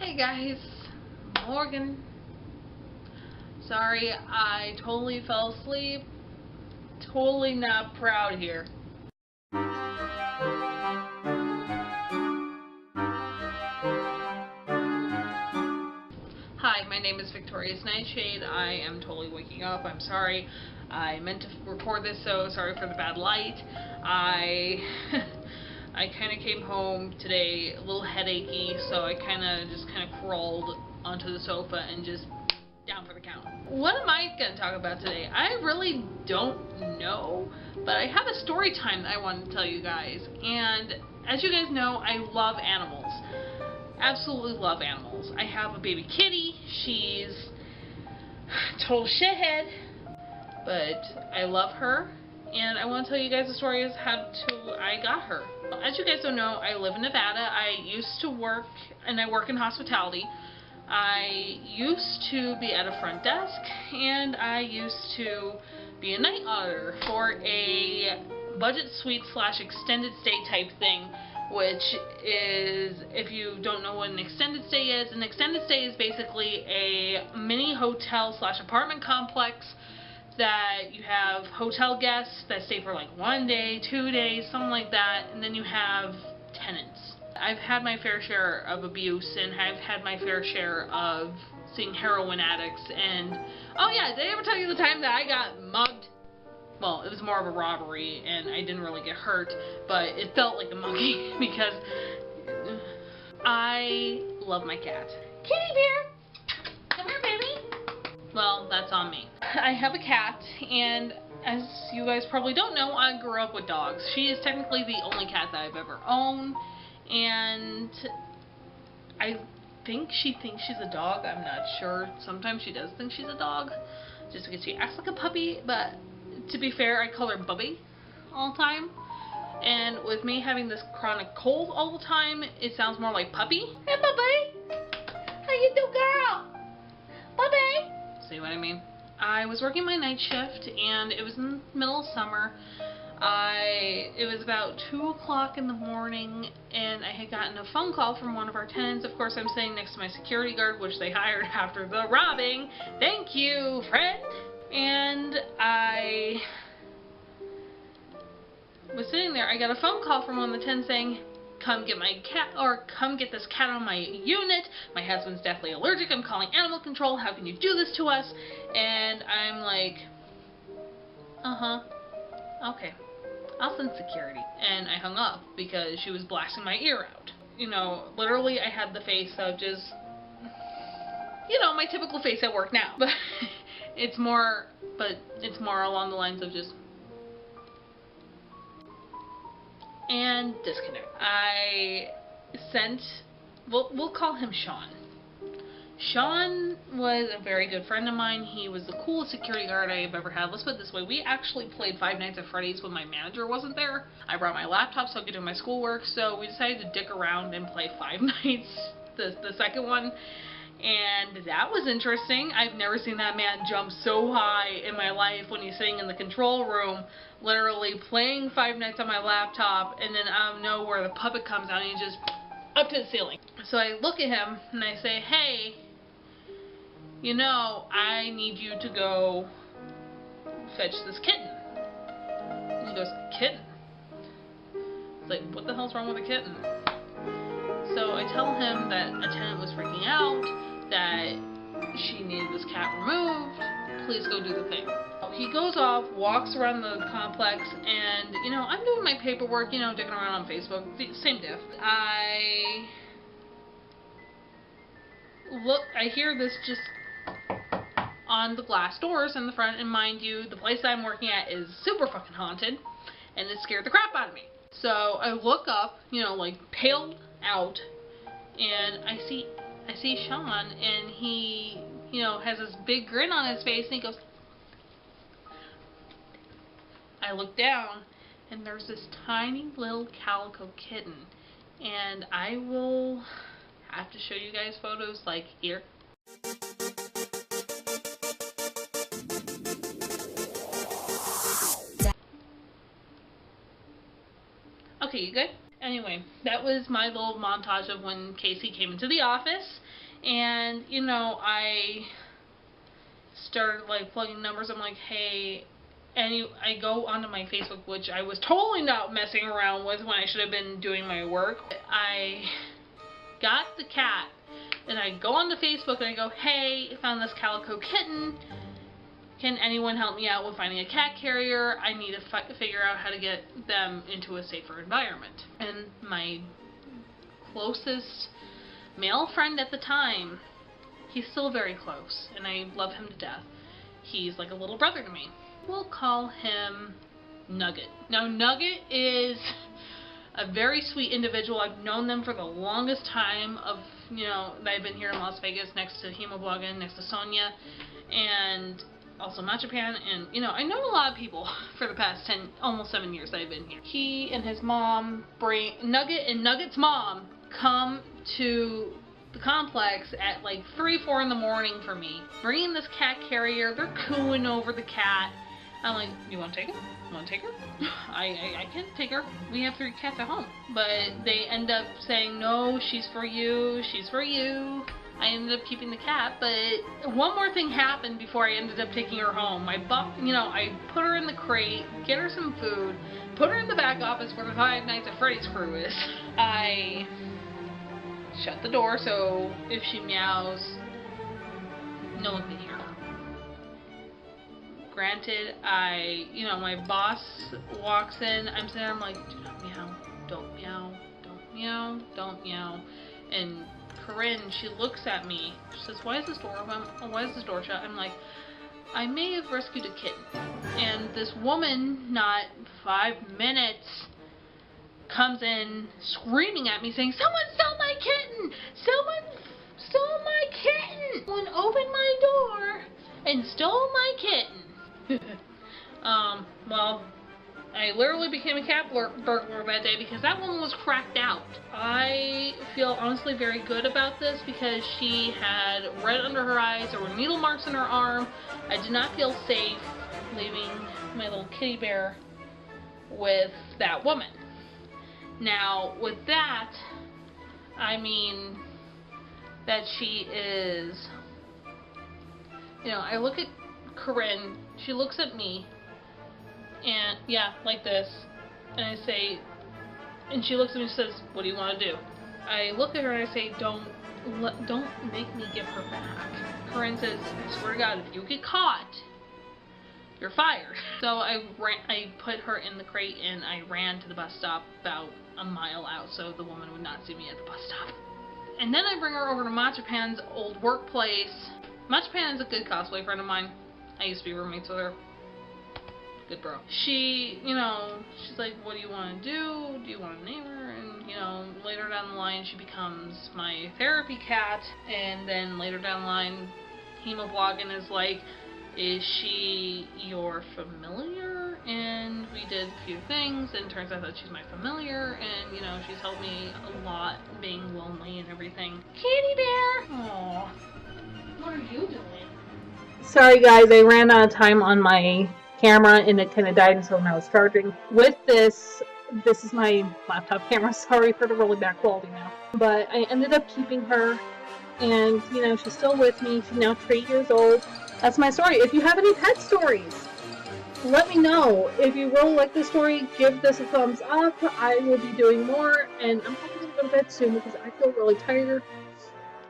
Hey guys, Morgan. Sorry, I totally fell asleep. Totally not proud here. Hi, my name is Victoria's Nightshade. I am totally waking up. I'm sorry. I meant to record this, so sorry for the bad light. I kind of came home today a little headachy, so I kind of crawled onto the sofa and just down for the count. What am I going to talk about today? I really don't know, but I have a story time that I want to tell you guys. And as you guys know, I love animals. Absolutely love animals. I have a baby kitty. She's a total shithead, but I love her. And I want to tell you guys the story of how I got her. As you guys don't know, I live in Nevada. I used to work, and I work in hospitality. I used to be at a front desk, and I used to be a night auditor for a budget suite / extended stay type thing, which is, if you don't know what an extended stay is basically a mini hotel / apartment complex that you have hotel guests that stay for like 1 day, 2 days, something like that, and then you have tenants. I've had my fair share of abuse, and I've had my fair share of seeing heroin addicts, and oh yeah, did I ever tell you the time that I got mugged? Well, it was more of a robbery, and I didn't really get hurt, but it felt like a mugging because I love my cat. Kitty bear! Come here, baby! Well, that's on me. I have a cat, and as you guys probably don't know, I grew up with dogs. She is technically the only cat that I've ever owned, and I think she thinks she's a dog. I'm not sure. Sometimes she does think she's a dog, just because she acts like a puppy, but to be fair, I call her Bubby all the time. And with me having this chronic cold all the time, it sounds more like puppy. Hey, Bubby! How you do, girl? Bubby! See what I mean? I was working my night shift, and it was in the middle of summer. It was about 2 o'clock in the morning, and I had gotten a phone call from one of our tenants. Of course, I'm sitting next to my security guard, which they hired after the robbing. Thank you, friend! And I was sitting there. I got a phone call from one of the tenants saying, come get my cat, or come get this cat on my unit. My husband's deathly allergic. I'm calling animal control. How can you do this to us? And I'm like, okay. I'll send security. And I hung up because she was blasting my ear out. You know, literally I had the face of just, you know, my typical face at work now. But it's more along the lines of just, and disconnect. I sent, we'll call him Sean. Sean was a very good friend of mine. He was the coolest security guard I've ever had. Let's put it this way. We actually played Five Nights at Freddy's when my manager wasn't there. I brought my laptop so I could do my schoolwork, so we decided to dick around and play Five Nights, the second one. And that was interesting. I've never seen that man jump so high in my life when he's sitting in the control room, literally playing Five Nights on my laptop, and then out of nowhere the puppet comes out and he's just up to the ceiling. So I look at him and I say, hey, you know, I need you to go fetch this kitten. And he goes, kitten? It's like, what the hell's wrong with a kitten? So I tell him that a tenant was freaking out, that she needed this cat removed. Please go do the thing. He goes off, walks around the complex, and, you know, I'm doing my paperwork, you know, dicking around on Facebook. Same diff. I hear this just on the glass doors in the front, and mind you, the place I'm working at is super fucking haunted, and it scared the crap out of me. So I look up, you know, like paled out, and I see Sean, and he, you know, has this big grin on his face, and he goes, I look down, and there's this tiny little calico kitten, and I will have to show you guys photos, like, here. Okay, you good? Anyway, that was my little montage of when Casey came into the office, and, you know, I started, like, plugging numbers. I'm like, hey, and I go onto my Facebook, which I was totally not messing around with when I should have been doing my work. I got the cat, and I go onto Facebook, and I go, hey, I found this calico kitten. Can anyone help me out with finding a cat carrier? I need to figure out how to get them into a safer environment. And my closest male friend at the time, he's still very close, and I love him to death. He's like a little brother to me. We'll call him Nugget. Now, Nugget is a very sweet individual. I've known them for the longest time of, you know, I've been here in Las Vegas next to Hemoblogin, next to Sonia, and also Machapan, and, you know, I know a lot of people for the past almost 7 years that I've been here. He and his mom Nugget and Nugget's mom come to the complex at like 3, 4 in the morning for me, bringing this cat carrier. They're cooing over the cat. I'm like, you want to take her? You want to take her? I can take her. We have 3 cats at home. But they end up saying, no, she's for you, she's for you. I ended up keeping the cat, but one more thing happened before I ended up taking her home. I put her in the crate, get her some food, put her in the back office where the Five Nights at Freddy's crew is. I shut the door so if she meows, no one can hear her. Granted, my boss walks in, I'm sitting there, I'm like, do not meow, don't meow, don't meow, don't meow, and Corinne, she looks at me, she says, why is this door open? Why is this door shut? I'm like, I may have rescued a kitten. And this woman, not 5 minutes, comes in screaming at me saying, someone stole my kitten! Someone stole my kitten! Someone opened my door and stole my kitten. Well, I literally became a cat burglar that day because that woman was cracked out. I feel honestly very good about this because she had red under her eyes, there were needle marks in her arm. I did not feel safe leaving my little kitty bear with that woman. Now, with that, I mean that she is, I look at Corinne, she looks at me, and yeah, like this, and I say, and she looks at me and says, what do you want to do? I look at her and I say, don't make me give her back. Corinne says, I swear to God, if you get caught, you're fired. So I put her in the crate and I ran to the bus stop about a mile out so the woman would not see me at the bus stop. And then I bring her over to Machapan's old workplace. Machapan is a good cosplay friend of mine. I used to be roommates with her. Good bro. She, she's like, what do you want to do? Do you want to name her? And, later down the line, she becomes my therapy cat. And then later down the line, Hemoblogin is like, is she your familiar? And we did a few things, and turns out that she's my familiar, and, she's helped me a lot being lonely and everything. Kitty bear! Aww. What are you doing? Sorry guys, I ran out of time on my camera and it kind of died until when I was charging. With this is my laptop camera. Sorry for the really bad quality now. But I ended up keeping her, and she's still with me. She's now 3 years old. That's my story. If you have any pet stories, let me know. If you really like this story, give this a thumbs up. I will be doing more, and I'm probably going to go to bed soon because I feel really tired.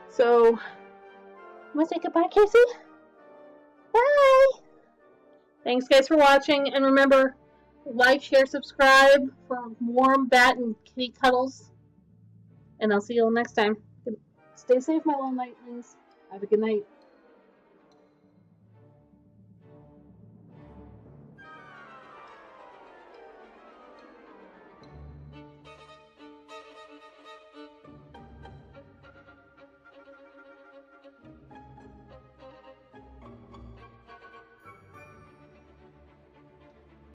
So, I'm going to say goodbye, Casey. Bye! Thanks guys for watching, and remember, like, share, subscribe for warm bat and kitty cuddles. And I'll see you all next time. Stay safe, my little nightlings. Have a good night.